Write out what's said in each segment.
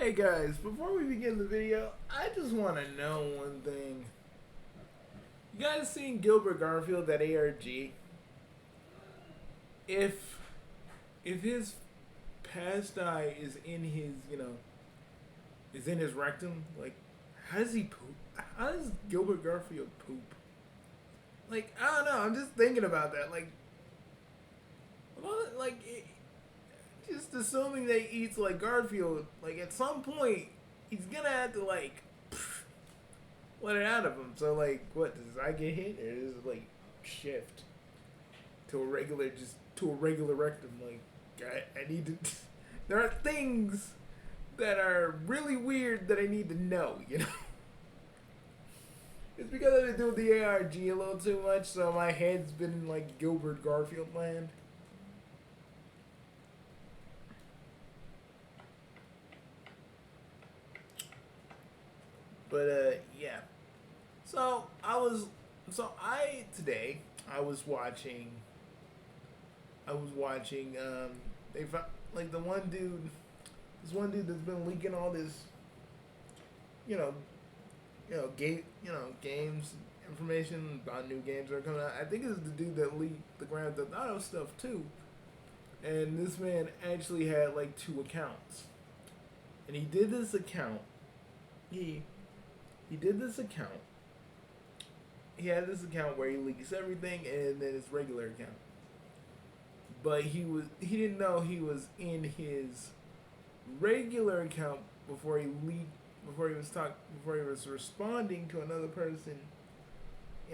Hey guys, before we begin the video, I just want to know one thing. You guys seen Gilbert Garfield at ARG? If his past eye is in his, is in his rectum, like, how does he poop? How does Gilbert Garfield poop? Like, I don't know. I'm just thinking about that. Just assuming that he eats like Garfield, like at some point he's gonna have to let it out of him. So like, what does his eye get hit, or does it like shift to a regular rectum? Like, I need to. There are things that are really weird that I need to know. It's because I've been doing the ARG a little too much, so my head's been in like Gilbert Garfield land. But yeah. So today I was watching. They found like this one dude that's been leaking all this, you know, games information about new games that are coming out. I think it's the dude that leaked the Grand Theft Auto stuff too. And this man actually had like two accounts, and he did this account. He did this account. He had this account where he leaks everything, and then his regular account. But he didn't know he was in his regular account before he was responding to another person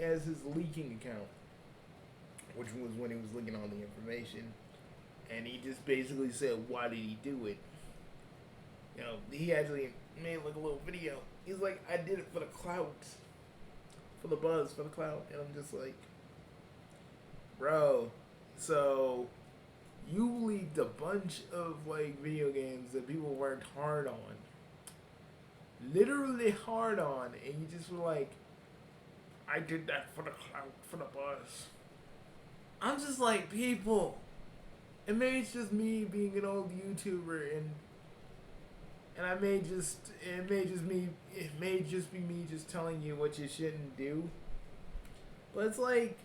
as his leaking account, which was when he was leaking all the information. And he just basically said, "Why did he do it?" He actually made like a little video. He's like, "I did it for the clout, for the buzz, for the clout," and I'm just like, bro. So you leaked a bunch of like video games that people worked hard on, literally hard on, and you just were like, "I did that for the clout, for the buzz." I'm just like, people. And maybe it's just me being an old YouTuber, and it may just be me just telling you what you shouldn't do. But it's like,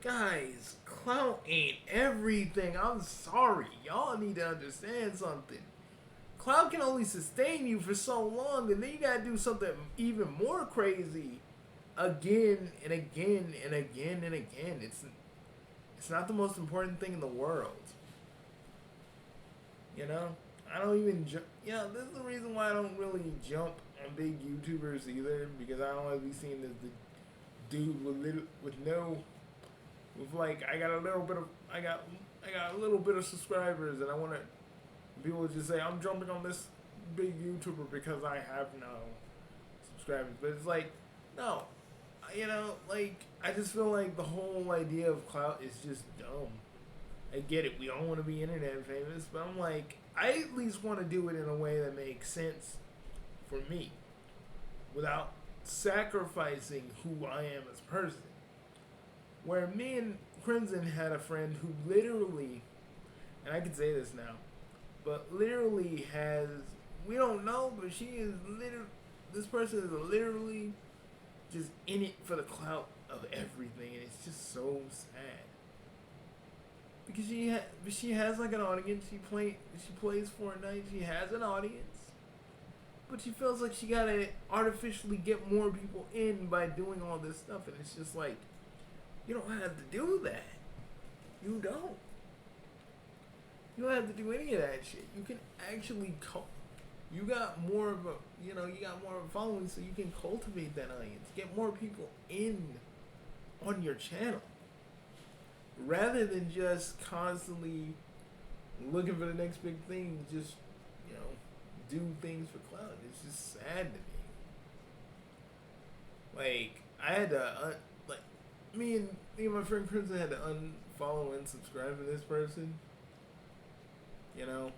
guys, clout ain't everything. I'm sorry. Y'all need to understand something. Clout can only sustain you for so long, and then you gotta do something even more crazy again and again and again and again. It's not the most important thing in the world. I don't even jump. This is the reason why I don't really jump on big YouTubers either, because I don't want to be seen as the dude I got a little bit of subscribers, and I want to people just say I'm jumping on this big YouTuber because I have no subscribers. But it's like, no, I just feel like the whole idea of clout is just dumb. I get it. We all want to be internet famous, but I'm like, I at least want to do it in a way that makes sense for me without sacrificing who I am as a person. Where me and Crimson had a friend who literally, and I can say this now, but literally we don't know, but this person is literally just in it for the clout of everything, and it's just so sad. Because she has like an audience. She plays Fortnite. She has an audience, but she feels like she gotta artificially get more people in by doing all this stuff, and it's just like, you don't have to do that. You don't. You don't have to do any of that shit. You can actually you got more of a following, so you can cultivate that audience, get more people in on your channel, rather than just constantly looking for the next big thing. Just do things for clout. It's just sad to me. Like, I had to me and my friend Crimson had to unfollow and subscribe to this person. And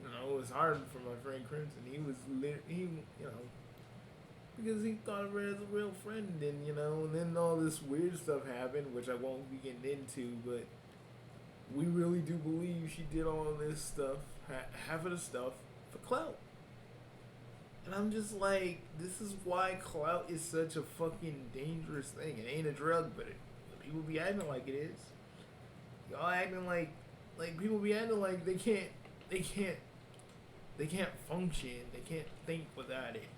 it was hard for my friend Crimson. He was because he thought of her as a real friend, and then all this weird stuff happened, which I won't be getting into, but we really do believe she did all of this stuff. half of the stuff for clout. And I'm just like, this is why clout is such a fucking dangerous thing. It ain't a drug, but people be acting like it is. Y'all acting like people be acting like they can't function, they can't think without it.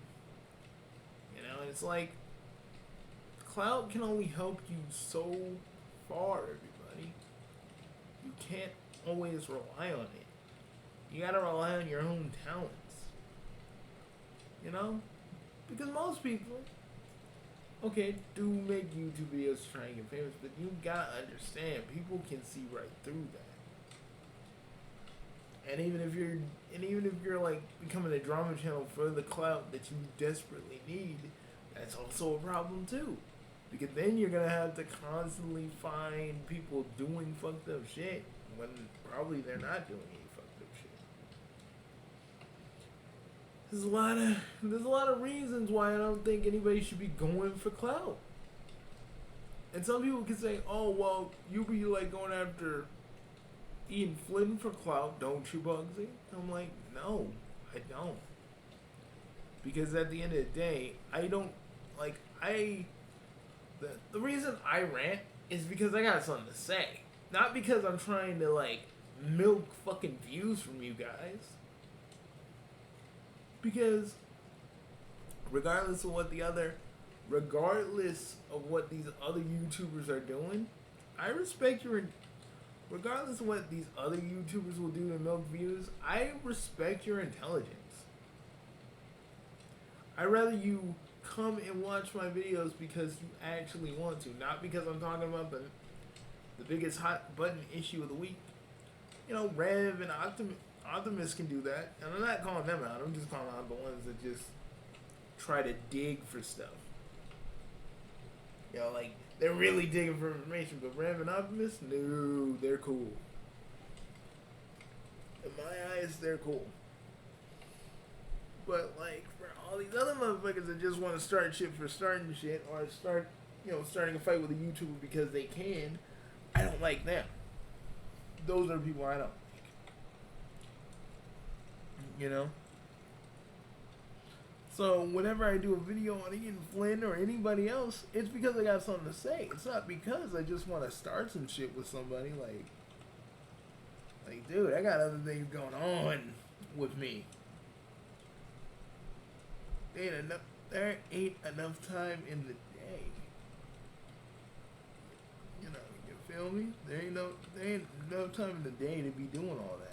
You know, and it's like, clout can only help you so far, everybody. You can't always rely on it. You gotta rely on your own talents. You know? Because most people, okay, do make YouTube videos to try and get famous, but you gotta understand, people can see right through that. And even if you're like becoming a drama channel for the clout that you desperately need, that's also a problem too. Because then you're gonna have to constantly find people doing fucked up shit when probably they're not doing any fucked up shit. There's a lot of reasons why I don't think anybody should be going for clout. And some people can say, "Oh well, you be like going after Ian Flynn for clout, don't you, Bugsy?" I'm like, no, I don't. Because at the end of the day, I don't like the reason I rant is because I got something to say. Not because I'm trying to like milk fucking views from you guys. Because regardless of what these other YouTubers are doing, I respect your regardless of what these other YouTubers will do to milk views, I respect your intelligence. I'd rather you come and watch my videos because you actually want to, not because I'm talking about the biggest hot button issue of the week. You know, Rev and Optimus can do that, and I'm not calling them out. I'm just calling out the ones that just try to dig for stuff. You know, like, they're really digging for information, but Rev and Optimus, no, they're cool. In my eyes, they're cool. But, like, for all these other motherfuckers that just want to start shit for starting shit, or starting a fight with a YouTuber because they can, I don't like them. Those are the people I don't like. You know? So, whenever I do a video on Ian Flynn or anybody else, it's because I got something to say. It's not because I just want to start some shit with somebody. Like, dude, I got other things going on with me. There ain't enough time in the day. You know, you feel me? There ain't no time in the day to be doing all that.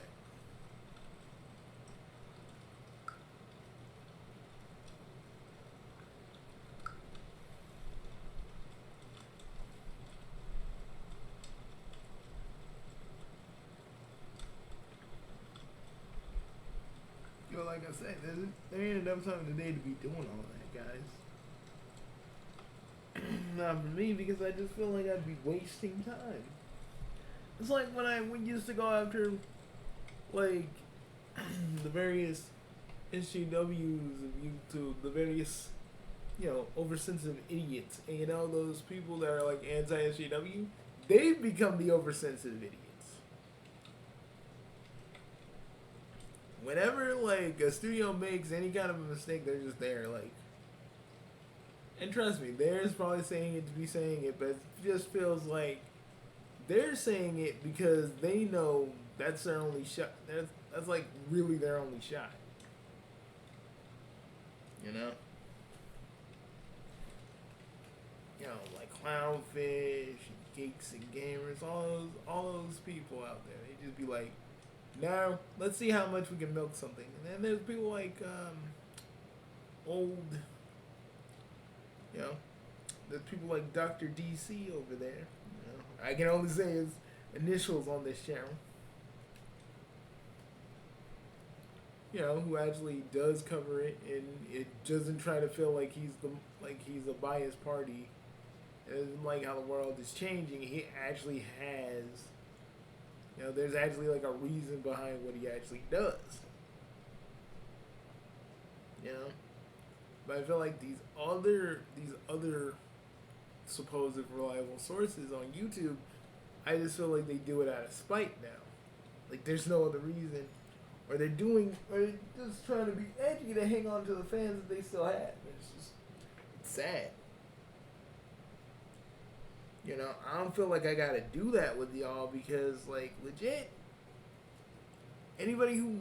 You know, like I said, there ain't enough time in the day to be doing all that, guys. Not for me, because I just feel like I'd be wasting time. It's like when we used to go after, like, the various SJWs of YouTube, the various, oversensitive idiots. And you know, those people that are, like, anti-SJW, they've become the oversensitive idiots. Whenever, like, a studio makes any kind of a mistake, they're just there, like... And trust me, they're probably saying it to be saying it, but it just feels like they're saying it because they know that's their only shot. That's like, really their only shot. You know? You know, like Clownfish, Geeks and Gamers, all those people out there. They just be like, now, let's see how much we can milk something. And then there's people like, there's people like Dr. DC over there. You know, I can only say his initials on this channel. You know, who actually does cover it, and it doesn't try to feel like he's a biased party. And like how the world is changing, he actually has... You know, there's actually like a reason behind what he actually does. You know? But I feel like these other supposed reliable sources on YouTube, I just feel like they do it out of spite now. Like, there's no other reason. or they're just trying to be edgy to hang on to the fans that they still have. It's sad. You know, I don't feel like I gotta do that with y'all because, like, legit, anybody who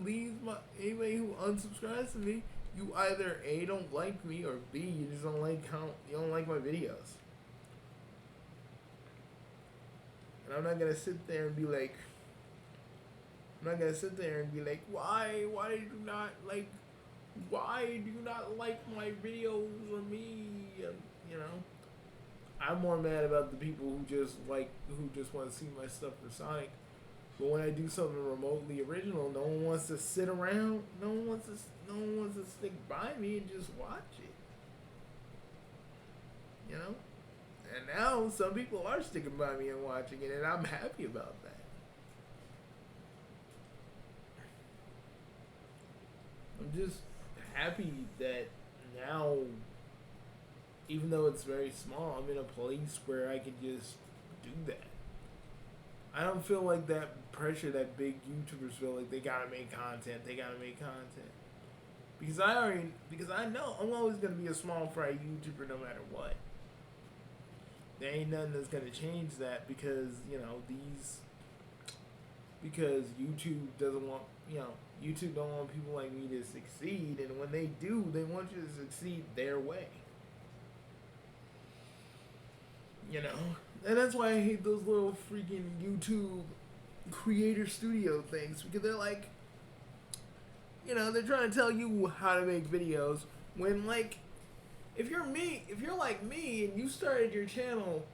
unsubscribes to me, you either A, don't like me, or B, you just don't like my videos. And I'm not gonna sit there and be like, why do you not like my videos or me? You know, I'm more mad about the people who just want to see my stuff for Sonic. But when I do something remotely original, no one wants to sit around. No one wants to stick by me and just watch it. You know? And now some people are sticking by me and watching it, and I'm happy about that. I'm just happy that now, even though it's very small, I'm in a place where I can just do that. I don't feel like that pressure that big YouTubers feel like they gotta make content. Because I know I'm always gonna be a small fry YouTuber no matter what. There ain't nothing that's gonna change that because YouTube doesn't want YouTube don't want people like me to succeed, and when they do, they want you to succeed their way. You know? And that's why I hate those little freaking YouTube creator studio things, because they're like, they're trying to tell you how to make videos when, like, if you're like me and you started your channel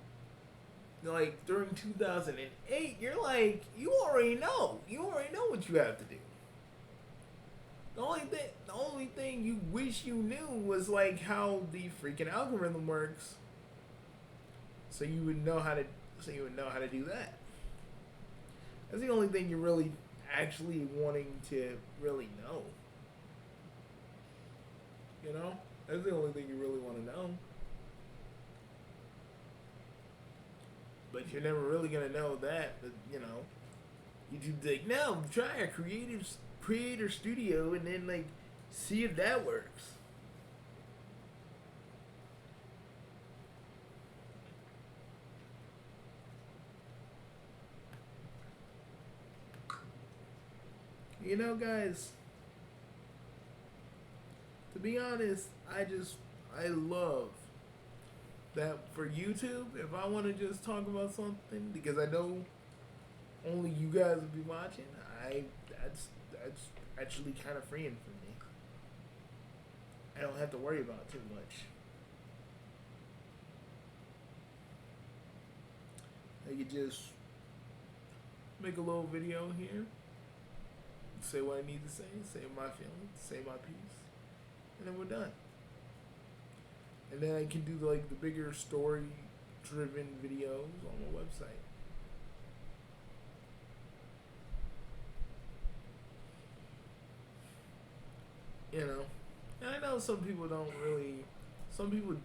like during 2008, you're like, you already know what you have to do. The only thing you wish you knew was like how the freaking algorithm works. So you would know how to do that. That's the only thing you're really actually wanting to really know. You know? That's the only thing you really want to know. But you're never really gonna know that. YouTube's like, no, try a creator studio and then like see if that works. You know, guys, to be honest, I love that for YouTube, if I want to just talk about something, because I know only you guys will be watching, that's actually kind of freeing for me. I don't have to worry about too much. I could just make a little video here, say what I need to say my feelings, say my piece, and then we're done. And then I can do like the bigger story-driven videos on my website. And I know some people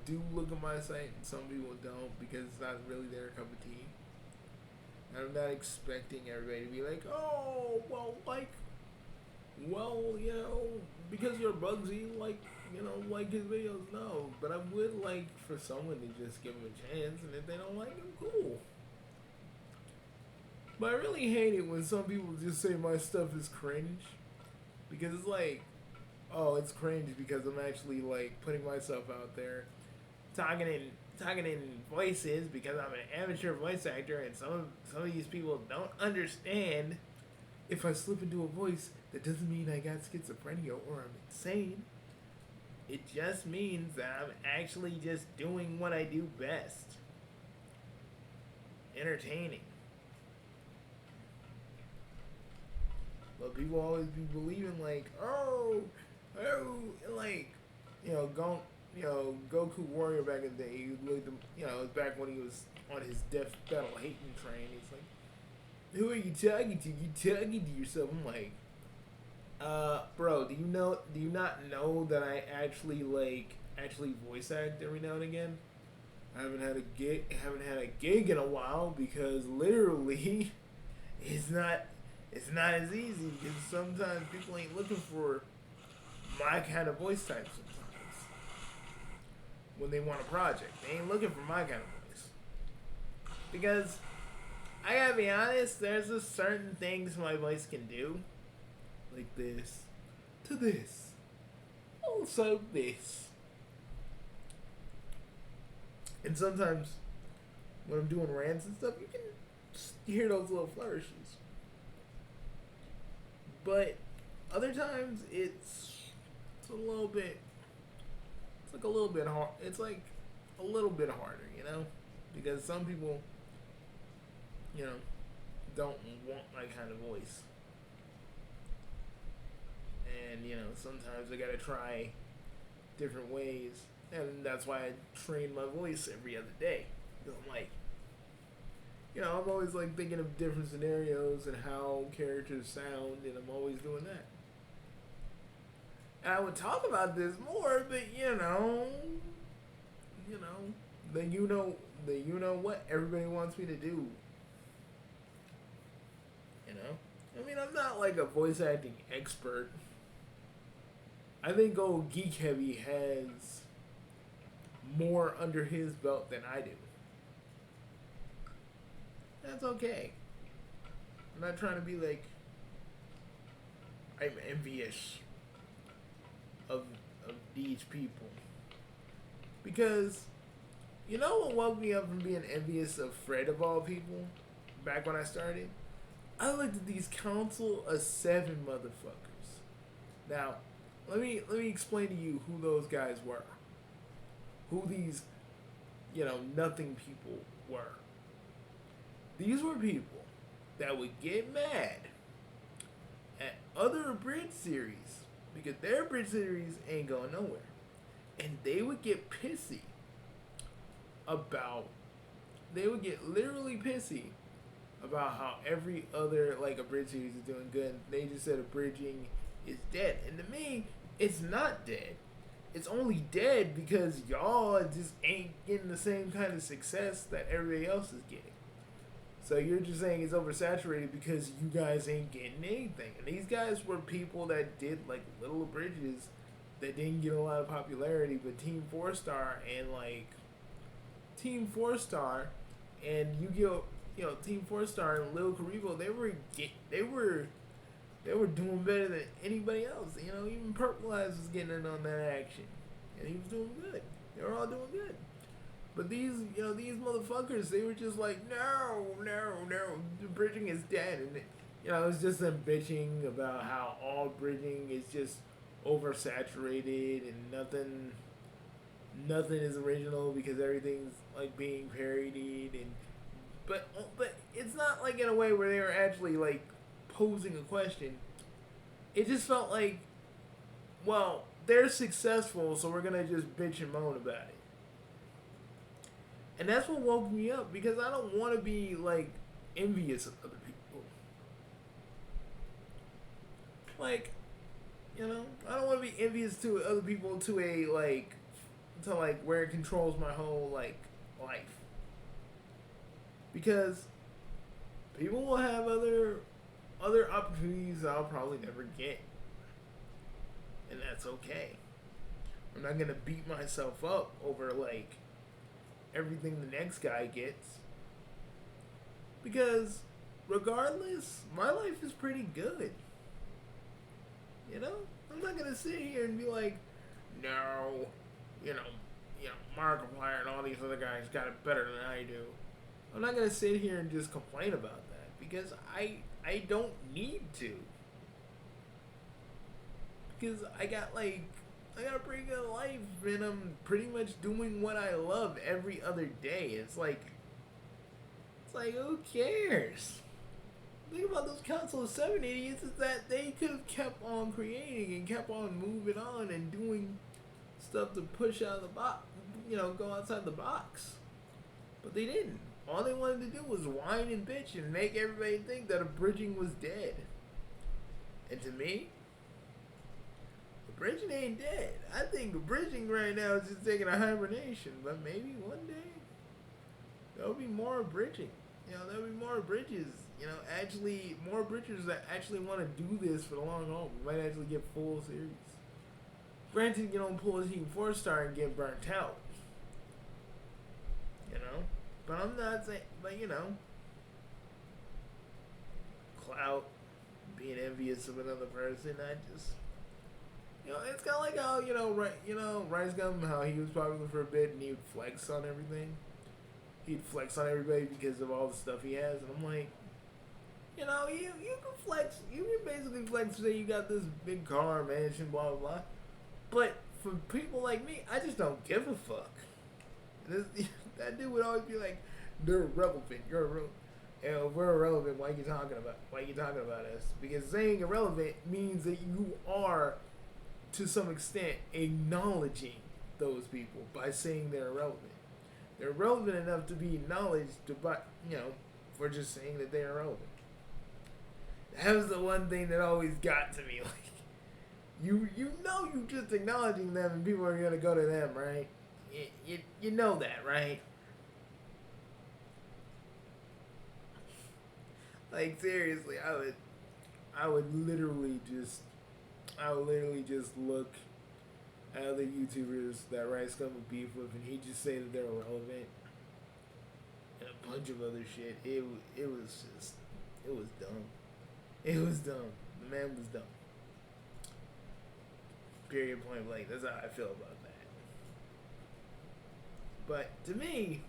do look at my site and some people don't because it's not really their cup of tea. And I'm not expecting everybody to be like, oh, because you're Bugsy, like his videos. No, but I would like for someone to just give him a chance, and if they don't like him, cool. But I really hate it when some people just say my stuff is cringe, because it's like, oh, it's cringe because I'm actually like putting myself out there, talking in voices because I'm an amateur voice actor, and some of these people don't understand. If I slip into a voice, that doesn't mean I got schizophrenia or I'm insane. It just means that I'm actually just doing what I do best. Entertaining. But people always be believing like, like, Goku Warrior back in the day, it was back when he was on his death battle hating train. He's like, who are you talking to? You talking to yourself? I'm like, bro, do you not know that I actually voice act every now and again? I haven't had a gig in a while because literally it's it's not as easy because sometimes people ain't looking for my kind of voice type sometimes. When they want a project, they ain't looking for my kind of voice. Because I gotta be honest, there's just certain things my voice can do. Like this. To this. Also this. And sometimes when I'm doing rants and stuff, you can hear those little flourishes. But other times it's a little bit, it's like a little bit hard. It's like a little bit harder, you know, because some people, you know, don't want my kind of voice, and you know sometimes I gotta try different ways, and that's why I train my voice every other day. Because I'm like, you know, I'm always like thinking of different scenarios and how characters sound, and I'm always doing that. And I would talk about this more, but then you know what everybody wants me to do. You know, I mean, I'm not like a voice acting expert. I think old Geek Heavy has more under his belt than I do. That's okay. I'm not trying to be like I'm envious of these people. Because you know what woke me up from being envious of Fred of all people back when I started? I looked at these Council of 7 motherfuckers. Now, let me explain to you who those guys were. Who these, nothing people were. These were people that would get mad at other bridge series because their bridge series ain't going nowhere. And they would get pissy they would get literally pissy about how every other, like, a bridge series is doing good. They just said a bridging is dead. And to me, it's not dead. It's only dead because y'all just ain't getting the same kind of success that everybody else is getting. So you're just saying it's oversaturated because you guys ain't getting anything. And these guys were people that did, like, little bridges that didn't get a lot of popularity, but Team 4-Star and, like, Team 4-Star and Team 4-Star and Lil Karibo, they were doing better than anybody else. You know, even Purple Eyes was getting in on that action, and he was doing good. They were all doing good. But these motherfuckers, they were just like, no, the bridging is dead, and it was just them bitching about how all bridging is just oversaturated and nothing is original because everything's like being parodied, but it's not like in a way where they were actually like posing a question. It just felt like, well, they're successful, so we're gonna just bitch and moan about it. And that's what woke me up, because I don't want to be like envious of other people. Like, I don't want to be envious to other people to where it controls my whole like life. Because people will have other opportunities I'll probably never get. And that's okay. I'm not gonna beat myself up over like everything the next guy gets. Because regardless, my life is pretty good. I'm not gonna sit here and be like, no, Markiplier and all these other guys got it better than I do. I'm not gonna sit here and just complain about that, because I don't need to. Because I got a pretty good life, and I'm pretty much doing what I love every other day. It's like who cares? The thing about those Council of 7 idiots is that they could have kept on creating and kept on moving on and doing stuff to push out of the box, go outside the box. But they didn't. All they wanted to do was whine and bitch and make everybody think that a bridging was dead. And to me, the bridging ain't dead. I think the bridging right now is just taking a hibernation. But maybe one day there'll be more bridging. There'll be more bridges You know, actually, more bridgers that actually want to do this for the long haul. We might actually get full series. Granted, you don't pull a team 4-star and get burnt out. You know? But I'm not saying, but you know, clout, being envious of another person, I just, you know, it's kind of like how, Rice Gum, how he was popular for a bit and he'd flex on everything. He'd flex on everybody because of all the stuff he has, and I'm like, you know, you can flex, you can basically flex, say you got this big car, mansion, blah, blah, blah. But for people like me, I just don't give a fuck. That dude would always be like, they're irrelevant, you're irrelevant. And if we're irrelevant, why are you talking about us? Because saying irrelevant means that you are, to some extent, acknowledging those people by saying they're irrelevant. They're relevant enough to be acknowledged by, for just saying that they're irrelevant. That was the one thing that always got to me. Like, you just acknowledging them and people are gonna go to them, right? You know that, right? Like, seriously, I would literally just look at other YouTubers that Rice Gum would beef with, and he'd just say that they're irrelevant, and a bunch of other shit. It was dumb. It was dumb. The man was dumb. Period, point blank. That's how I feel about that. But to me,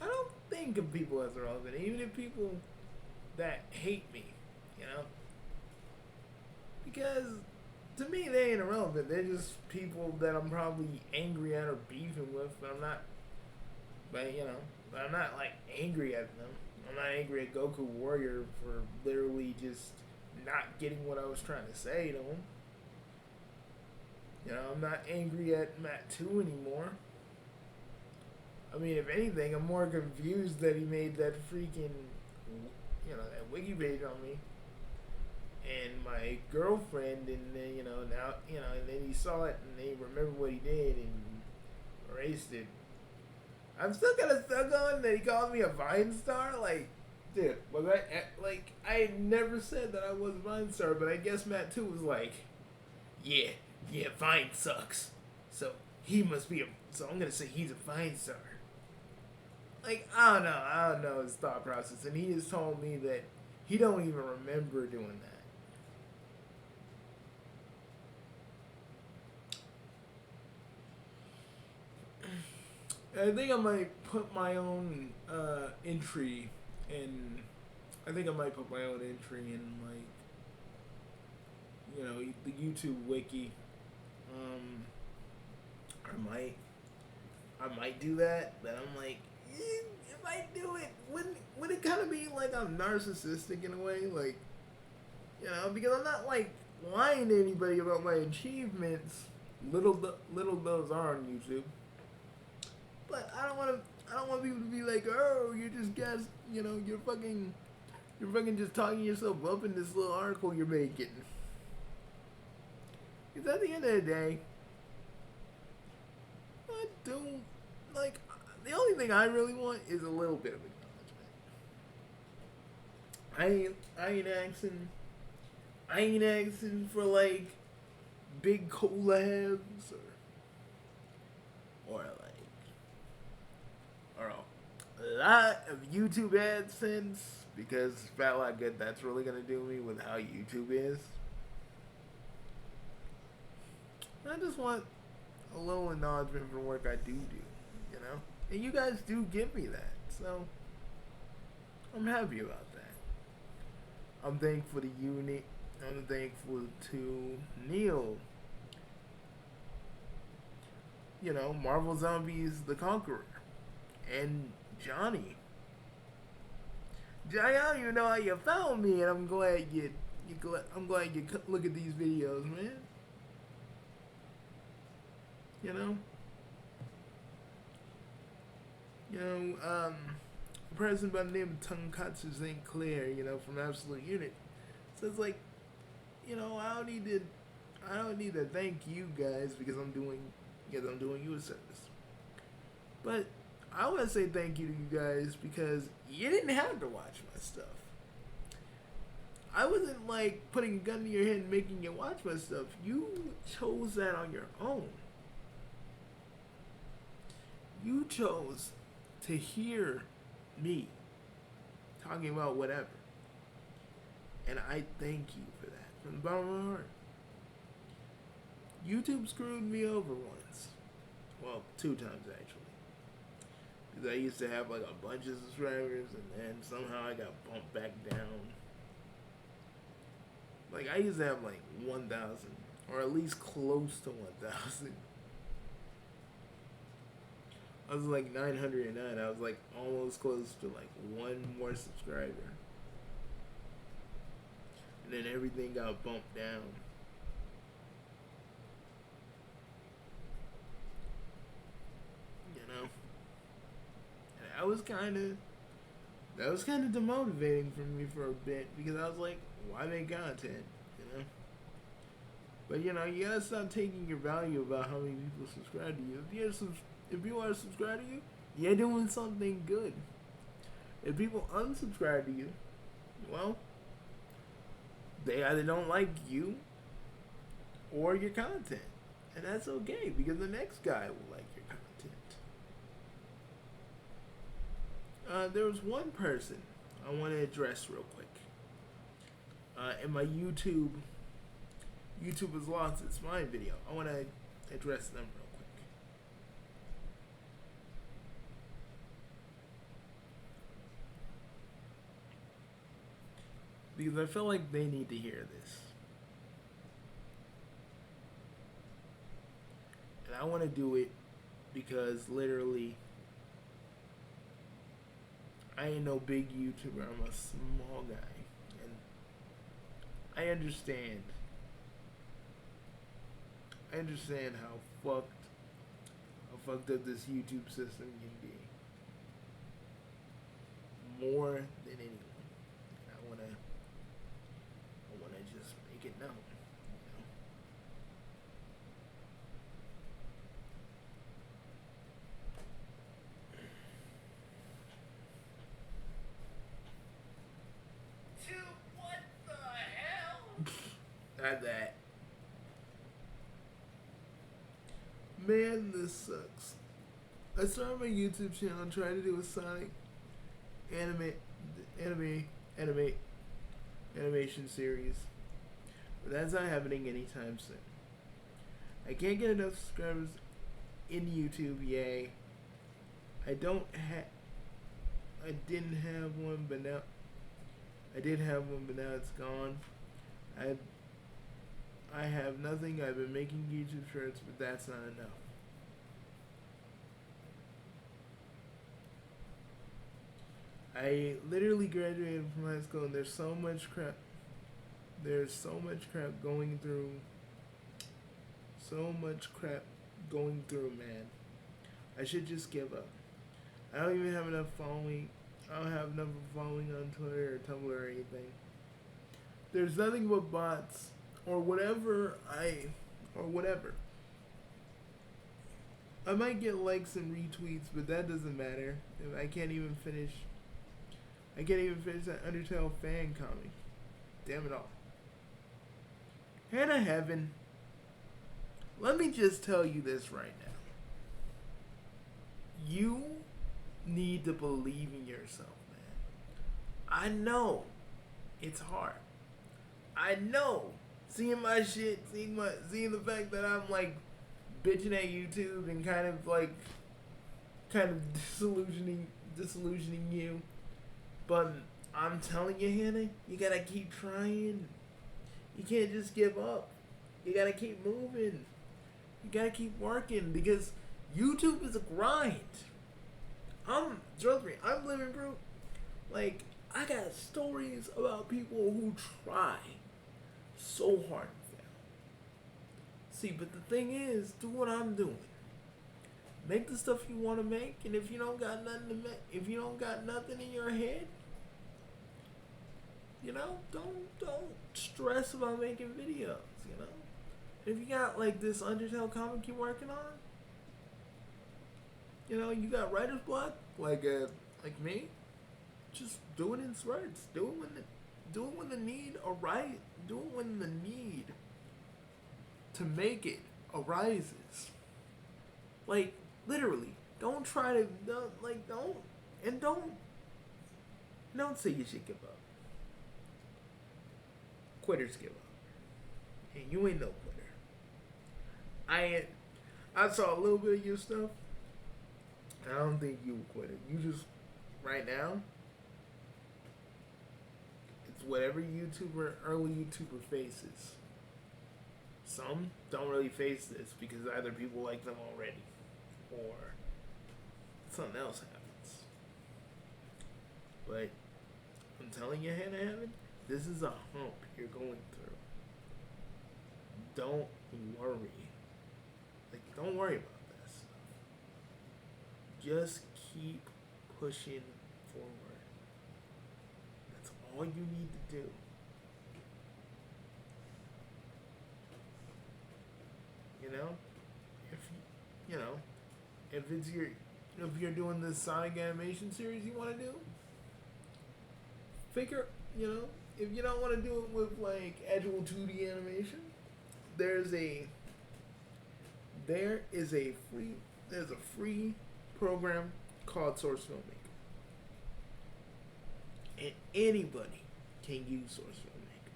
I don't think of people as irrelevant, even if people that hate me, because to me they ain't irrelevant. They're just people that I'm probably angry at or beefing with, but I'm not. But I'm not like angry at them. I'm not angry at Goku Warrior for literally just not getting what I was trying to say to him. I'm not angry at Matt 2 anymore. I mean, if anything, I'm more confused that he made that freaking, that wiki page on me. And my girlfriend, and then, now, and then he saw it and they remembered what he did and erased it. I'm still kind of stuck on that he called me a Vine star. Like, dude, I had never said that I was a Vine star, but I guess Matt 2 was like, yeah, Vine sucks. So he must be so I'm going to say he's a Vine star. Like, I don't know his thought process. And he has told me that he don't even remember doing that. I think I might put my own entry in. I think I might put my own entry in, like, the YouTube wiki. I might do that, but I'm like, if I do it, would it kind of be like I'm narcissistic in a way, like, because I'm not like lying to anybody about my achievements. Little those are on YouTube. But I don't want people to be like, oh, you just guys, you're fucking just talking yourself up in this little article you're making. Because at the end of the day, I don't, like, the only thing I really want is a little bit of acknowledgement. I ain't asking for, like, big collabs or a lot of YouTube AdSense, because Fat Lot Good, that's really gonna do me with how YouTube is. I just want a little acknowledgement for the work I do, and you guys do give me that, so I'm happy about that. I'm thankful to you, I'm thankful to Neil, Marvel Zombies The Conqueror, and Johnny. I don't even know how you found me, and I'm glad you look at these videos, man. A person by the name of Tonkatsu St. Clair, from Absolute Unit. So it's like, I don't need to thank you guys because I'm doing you a service. But I want to say thank you to you guys because you didn't have to watch my stuff. I wasn't like putting a gun to your head and making you watch my stuff. You chose that on your own. You chose to hear me talking about whatever. And I thank you for that from the bottom of my heart. YouTube screwed me over once. Well, 2 times actually. Because I used to have like a bunch of subscribers and then somehow I got bumped back down. Like I used to have like 1,000 or at least close to 1,000. I was like 909. I was like almost close to like 1 more subscriber. And then everything got bumped down. You know? And that was kind of demotivating for me for a bit because I was like, why make content? You know? But you know, you gotta stop taking your value about how many people subscribe to you. If people are subscribed to you, you're doing something good. If people unsubscribe to you, well, they either don't like you or your content. And that's okay because the next guy will like your content. There was one person I want to address real quick. In my YouTube has lost its mind video. I want to address them real quick. Because I feel like they need to hear this. And I want to do it because literally I ain't no big YouTuber. I'm a small guy. And I understand how fucked up this YouTube system can be. More than anyone. I wanna just make it known. You know? What the hell? Not that. Man, this sucks. I started my YouTube channel trying to do a Sonic animation series. But that's not happening anytime soon. I can't get enough subscribers in YouTube, yay. I didn't have one, but now I did have one, but now it's gone. I have nothing. I've been making YouTube shorts, but that's not enough. I literally graduated from high school, and there's so much crap. There's so much crap going through. Man. I should just give up. I don't even have enough following. I don't have enough following on Twitter or Tumblr or anything. There's nothing but bots or whatever. I might get likes and retweets, but that doesn't matter. If I can't even finish that Undertale fan comic. Damn it all. Hannah Heaven, let me just tell you this right now. You need to believe in yourself, man. I know it's hard. I know seeing my shit, seeing the fact that I'm like bitching at YouTube and kind of disillusioning you. But I'm telling you, Hannah, you gotta keep trying. You can't just give up. You gotta keep moving. You gotta keep working because YouTube is a grind. Trust me, I'm living proof. Like, I got stories about people who try so hard to fail. See, but the thing is, do what I'm doing. Make the stuff you want to make, and if you don't got nothing to make, if you don't got nothing in your head, you know, don't stress about making videos, you know. If you got like this Undertale comic you're working on, You got writer's block, like me. Just do it in spurts. Do it when the need arise. Do it when the need to make it arises. Like literally, don't try to don't say you should give up. Quitters give up, and you ain't no quitter. I saw a little bit of your stuff. I don't think you a quitter. You just right now. It's whatever early YouTuber faces. Some don't really face this because either people like them already, or something else happens. But I'm telling you, Hannah Heaven, this is a hump you're going through. Don't worry. Don't worry about that stuff. Just keep pushing forward. That's all you need to do. If if you're doing this Sonic animation series you want to do, figure, if you don't want to do it with actual 2D animation, there's a free program called Source Filmmaker, and anybody can use Source Filmmaker,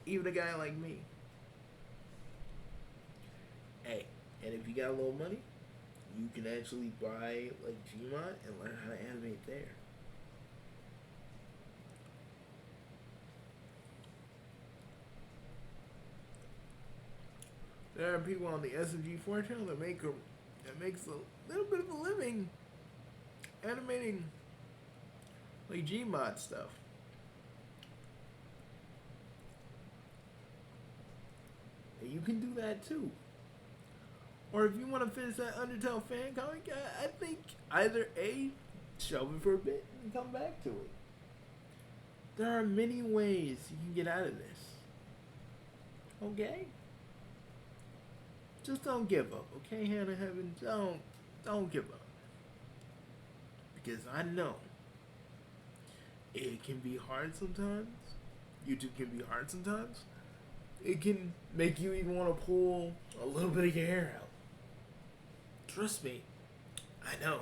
even a guy like me. Hey, and if you got a little money, you can actually buy Gmod and learn how to animate there. There are people on the SMG4 channel that makes a little bit of a living animating Gmod stuff. And you can do that too. Or if you want to finish that Undertale fan comic, I think either A, shelve it for a bit and come back to it. There are many ways you can get out of this. Okay? Just don't give up, okay, Hannah Heaven? Don't give up. Because I know it can be hard sometimes. YouTube can be hard sometimes. It can make you even want to pull a little bit of your hair out. Trust me, I know.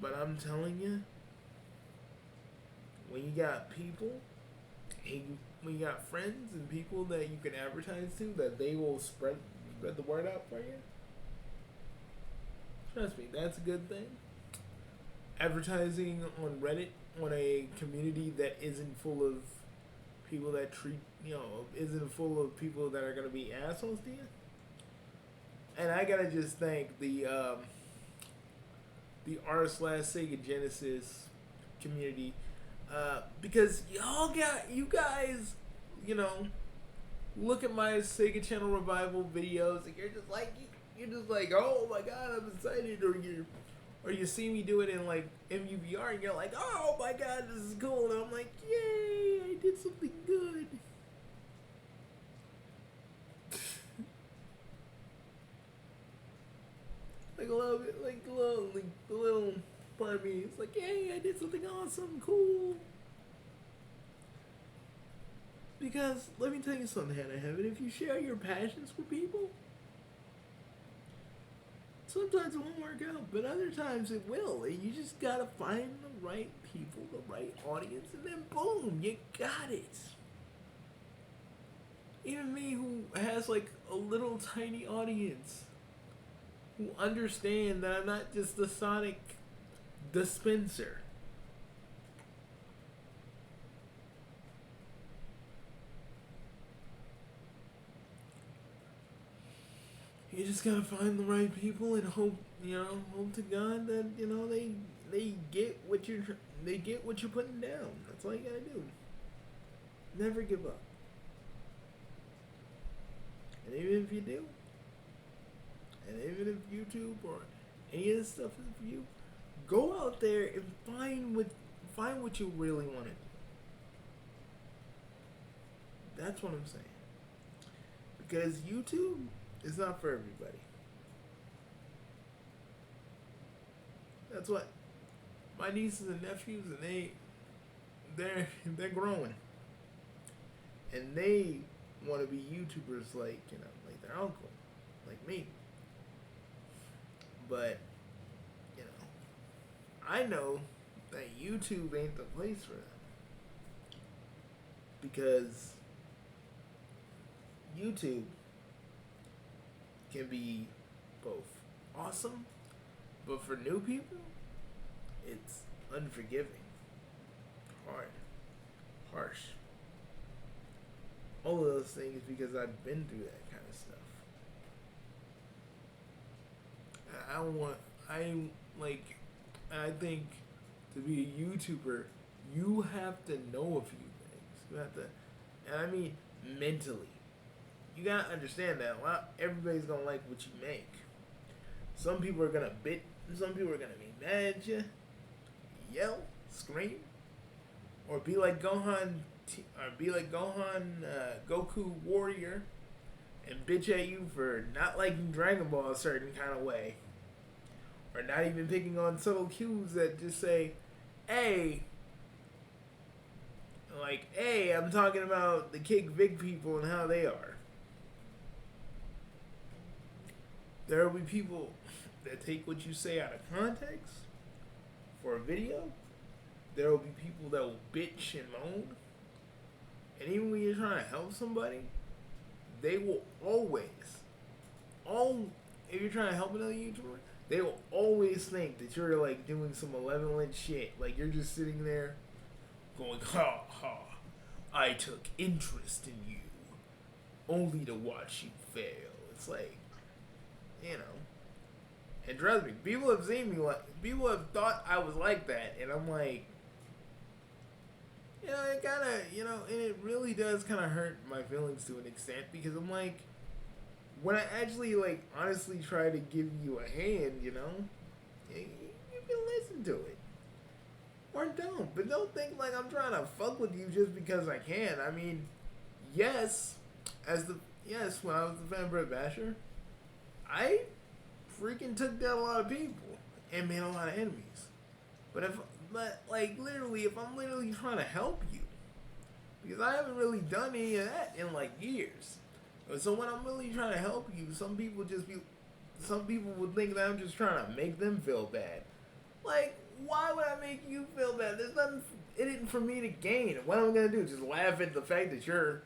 But I'm telling you, when you got people, when you got friends and people that you can advertise to, that they will spread the word out for you. Trust me, that's a good thing. Advertising on Reddit, on a community that isn't full of people that isn't full of people that are going to be assholes to you. And I gotta just thank the r/Sega Genesis community, because you guys, look at my Sega Channel Revival videos and you're just like, oh my god, I'm excited, or you see me do it in MUBR and you're like, oh my god, this is cool, and I'm like, yay, I did something good. A little part of me, it's like, hey, I did something awesome, cool. Because, let me tell you something, Hannah Heaven, if you share your passions with people, sometimes it won't work out, but other times it will, and you just gotta find the right people, the right audience, and then boom, you got it. Even me, who has a little tiny audience, who understand that I'm not just the Sonic dispenser. You just gotta find the right people and hope to God that they get what you're putting down. That's all you gotta do. Never give up. And even if you do, and even if YouTube or any of this stuff is for you, go out there and find what you really want to do. That's what I'm saying. Because YouTube is not for everybody. That's what my nieces and nephews, and they're growing, and they want to be YouTubers like like their uncle, like me. But I know that YouTube ain't the place for them because YouTube can be both awesome, but for new people, it's unforgiving, hard, harsh. All of those things because I've been through that kind of stuff. I don't want. I think to be a YouTuber, you have to know a few things. You have to, and I mean mentally. You gotta understand that everybody's gonna like what you make. Some people are gonna some people are gonna be mad at you, yell, scream, or be like Goku Warrior, and bitch at you for not liking Dragon Ball a certain kind of way, or not even picking on subtle cues that just say, "Hey." Like, hey, I'm talking about the Kick Big people and how they are. There will be people that take what you say out of context for a video. There will be people that will bitch and moan. And even when you're trying to help somebody, they will always, if you're trying to help another YouTuber, they will always think that you're like doing some malevolent shit. Like you're just sitting there going, ha ha, I took interest in you only to watch you fail. It's like, and trust me, people have seen me people have thought I was like that, and I'm like, it kind of, and it really does kind of hurt my feelings to an extent, because I'm like, when I actually, honestly try to give you a hand, you can listen to it. Or don't, but don't think like I'm trying to fuck with you just because I can. I mean, yes, when I was the Fan Bread Basher, I freaking took down a lot of people and made a lot of enemies. But literally, if I'm literally trying to help you, because I haven't really done any of that in years. So when I'm really trying to help you, some people would think that I'm just trying to make them feel bad. Why would I make you feel bad? There's nothing in it for me to gain. What am I gonna do? Just laugh at the fact that you're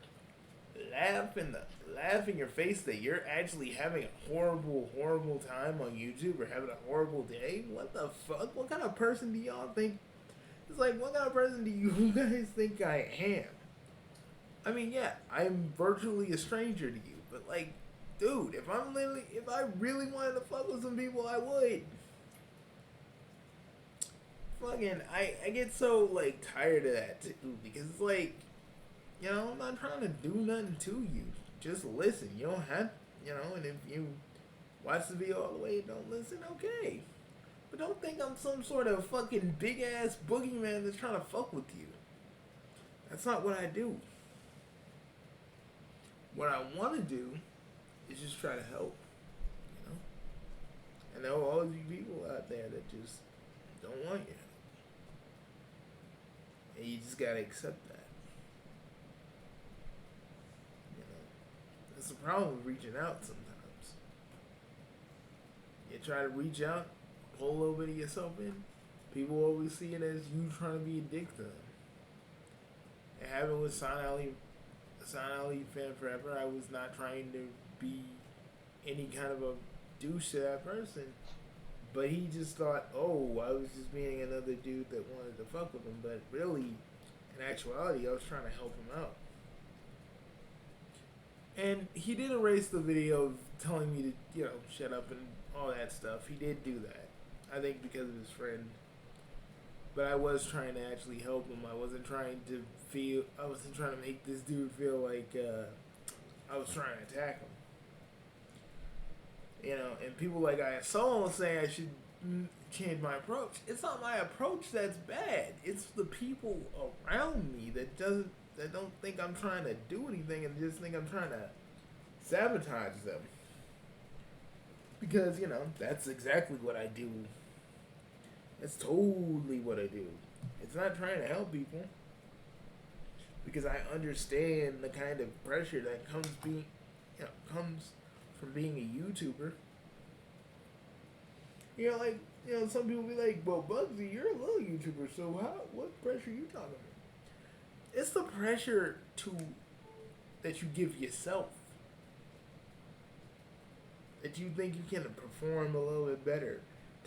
laugh in your face that you're actually having a horrible, horrible time on YouTube or having a horrible day? What the fuck? What kind of person do y'all think? It's like, what kind of person do you guys think I am? I mean, yeah, I'm virtually a stranger to you, but dude, if I really wanted to fuck with some people, I would. Fucking, I get so tired of that too, because it's I'm not trying to do nothing to you. Just listen. You don't have, and if you watch the video all the way and don't listen, okay. But don't think I'm some sort of fucking big ass boogeyman that's trying to fuck with you. That's not what I do. What I want to do is just try to help, And there will always be people out there that just don't want you. And you just gotta accept that. That's the problem with reaching out sometimes. You try to reach out, pull a little bit of yourself in, people always see it as you trying to be a dick to them. It happened with San Ali Fan Forever. I was not trying to be any kind of a douche to that person. But he just thought, oh, I was just being another dude that wanted to fuck with him. But really, in actuality, I was trying to help him out. And he did erase the video of telling me to, shut up and all that stuff. He did do that. I think because of his friend. But I was trying to actually help him. I wasn't trying to make this dude feel like I was trying to attack him. And people someone saying I should change my approach. It's not my approach that's bad. It's the people around me that don't think I'm trying to do anything and just think I'm trying to sabotage them. Because, that's exactly what I do. That's totally what I do. It's not trying to help people. Because I understand the kind of pressure that comes from being a YouTuber. Some people be like, well, Bugsy, you're a little YouTuber, so what pressure are you talking about? It's the pressure that you give yourself. That you think you can perform a little bit better.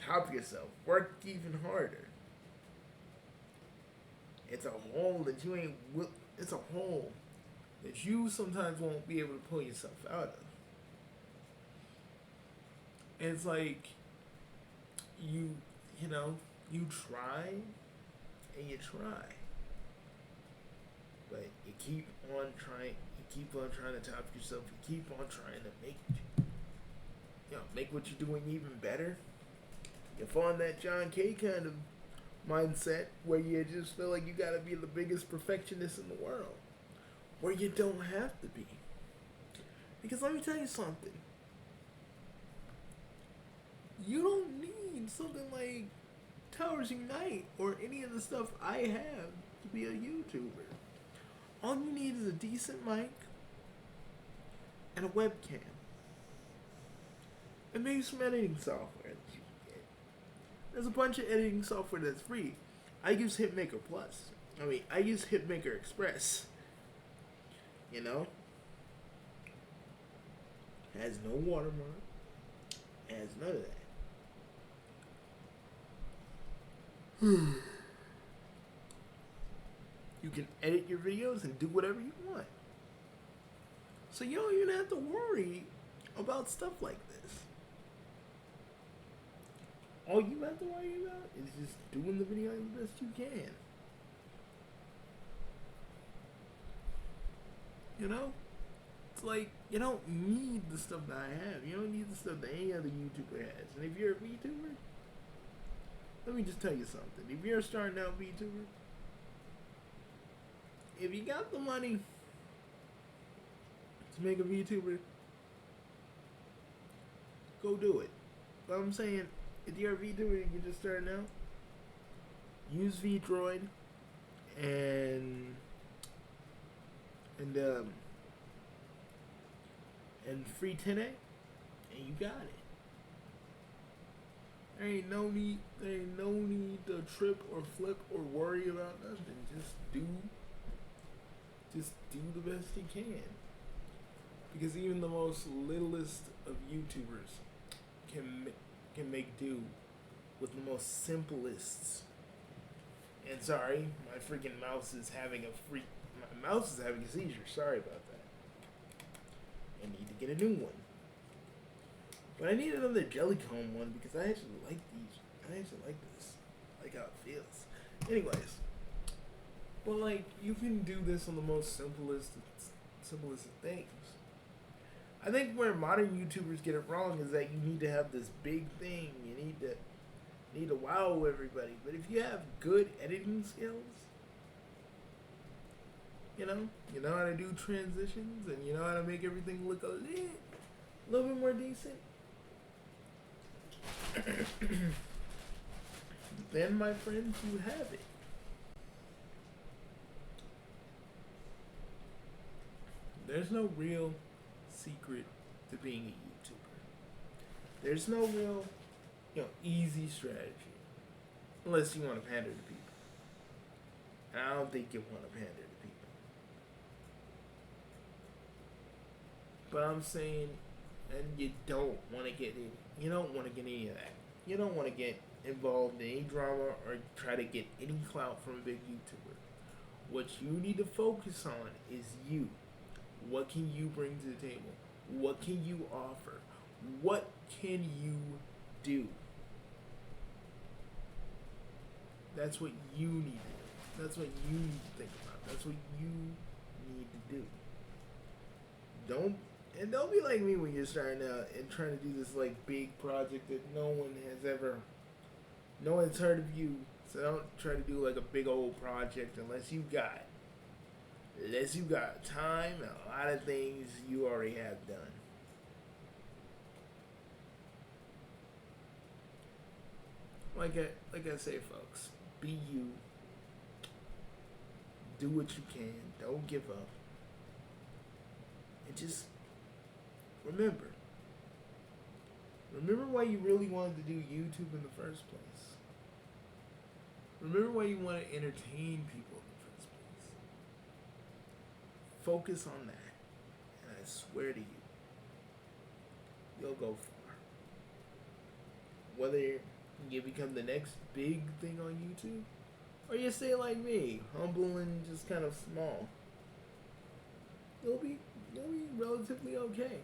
Top yourself. Work even harder. It's a hole that you ain't... It's a hole that you sometimes won't be able to pull yourself out of. And it's like... You try and you try. But you keep on trying. You keep on trying to top yourself. You keep on trying to make what you're doing even better. You fall in that John K kind of mindset where you just feel like you gotta be the biggest perfectionist in the world. Where you don't have to be. Because let me tell you something. You don't need something like Towers Unite or any of the stuff I have to be a YouTuber. All you need is a decent mic and a webcam. And maybe some editing software that you can get. There's a bunch of editing software that's free. I use Hitmaker Plus. I use Hitmaker Express. Has no watermark. Has none of that. You can edit your videos and do whatever you want. So you don't even have to worry about stuff like this. All you have to worry about is just doing the video the best you can. It's like, you don't need the stuff that I have. You don't need the stuff that any other YouTuber has. And if you're a VTuber, let me just tell you something. If you're a starting out VTuber, if you got the money to make a VTuber, go do it. But I'm saying, if you're a VTuber and you're just starting out, use VDroid and free 10A, and you got it. There ain't no need to trip or flip or worry about nothing. Just do the best you can. Because even the most littlest of YouTubers can make do with the most simplest. And sorry, my mouse is having a seizure. Sorry about that. I need to get a new one. But I need another Jellycomb one because I actually like these. I actually like this. I like how it feels. Anyways. But you can do this on the most simplest of things. I think where modern YouTubers get it wrong is that you need to have this big thing. You need to wow everybody. But if you have good editing skills, you know how to do transitions and you know how to make everything look a little bit more decent, then my friends, you have it. There's no real secret to being a YouTuber. There's no real, easy strategy. Unless you want to pander to people. And I don't think you want to pander to people. But I'm saying, and you don't want to get any of that. You don't want to get involved in any drama or try to get any clout from a big YouTuber. What you need to focus on is you. What can you bring to the table? What can you offer? What can you do? That's what you need to do. That's what you need to think about. That's what you need to do. Don't be like me when you're starting out and trying to do this big project that no one's heard of you. So don't try to do a big old project unless you got Unless you got time and a lot of things you already have done. Like I say, folks, be you. Do what you can. Don't give up. And just remember. Remember why you really wanted to do YouTube in the first place. Remember why you want to entertain people in the first place. Focus on that. And I swear to you, you'll go far. Whether you become the next big thing on YouTube, or you stay like me, humble and just kind of small, you'll be relatively okay.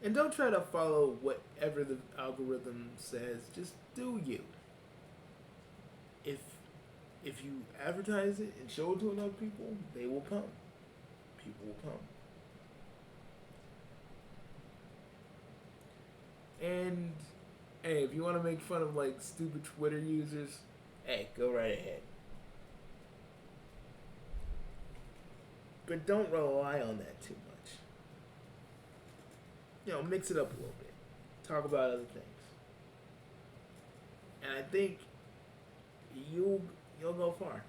And don't try to follow whatever the algorithm says. Just do you. If you advertise it and show it to enough people, they will come. People will come. And hey, if you want to make fun of like stupid Twitter users, hey, go right ahead. But don't rely on that too much. You know, mix it up a little bit. Talk about other things. And I think you'll go far.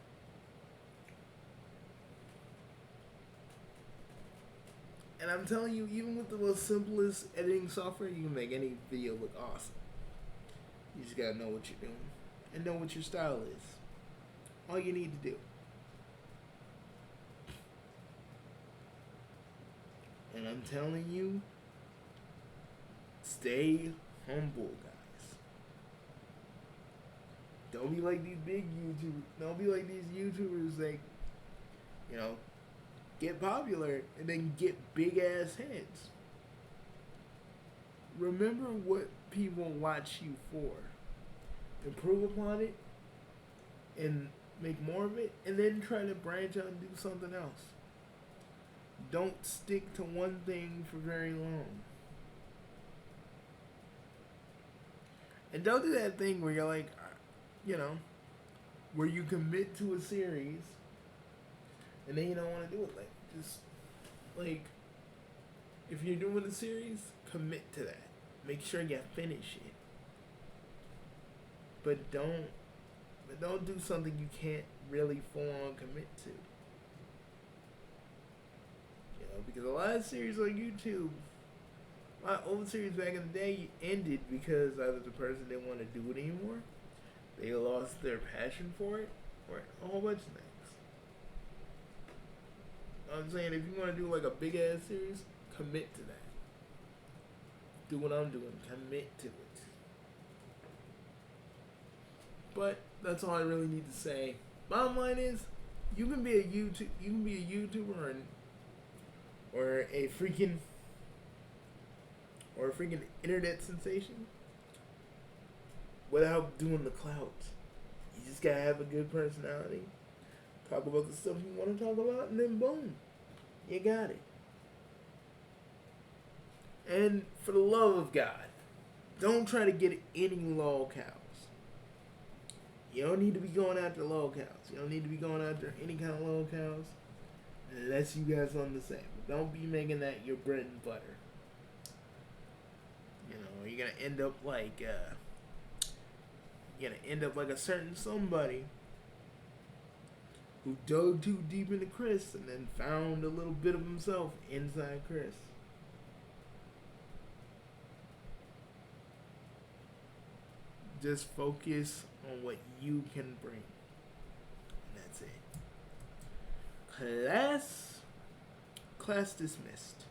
And I'm telling you, even with the most simplest editing software, you can make any video look awesome. You just gotta know what you're doing and know what your style is. All you need to do. And I'm telling you, stay humble, guys. Don't be like these big YouTubers. Don't be like these YouTubers that, you know, get popular and then get big ass heads. Remember what people watch you for. Improve upon it and make more of it, and then try to branch out and do something else. Don't stick to one thing for very long. And don't do that thing where you're like, you know, where you commit to a series and then you don't want to do it. Like, just, like, if you're doing a series, commit to that. Make sure you finish it. But don't do something you can't really full on commit to. You know, because a lot of series on YouTube, a lot of old series back in the day ended because either the person didn't want to do it anymore, they lost their passion for it, or a whole bunch of things. I'm saying, if you want to do like a big ass series, commit to that. Do what I'm doing. Commit to it. But that's all I really need to say. Bottom line is, you can be a YouTuber or a freaking internet sensation without doing the clout. You just gotta have a good personality. Talk about the stuff you want to talk about, and then boom, you got it. And for the love of God, don't try to get any lolcows. You don't need to be going after lolcows. You don't need to be going after any kind of lolcows unless you guys on the same. Don't be making that your bread and butter. You know, you're gonna end up like a certain somebody who dug too deep into Chris and then found a little bit of himself inside Chris. Just focus on what you can bring. And that's it. Class dismissed.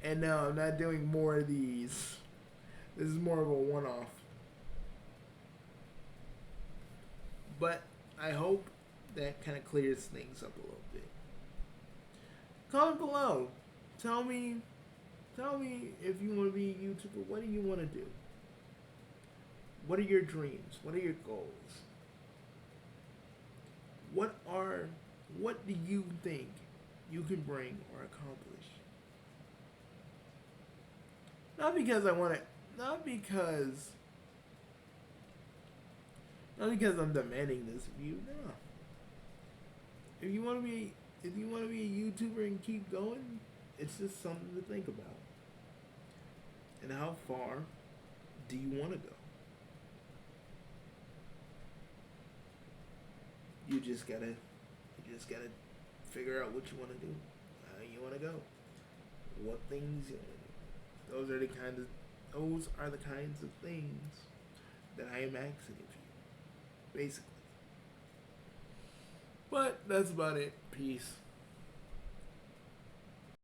And no, I'm not doing more of these. This is more of a one-off. But I hope that kind of clears things up a little bit. Comment below. Tell me if you want to be a YouTuber. What do you want to do? What are your dreams? What are your goals? What do you think you can bring or accomplish? Not because Not because I'm demanding this of you. No. If you want to be, if you want to be a YouTuber and keep going, it's just something to think about. And how far do you want to go? You just gotta figure out what you want to do, how you want to go, what things you want to do. Those are the kinds of things that I am asking of you, basically. But that's about it. Peace.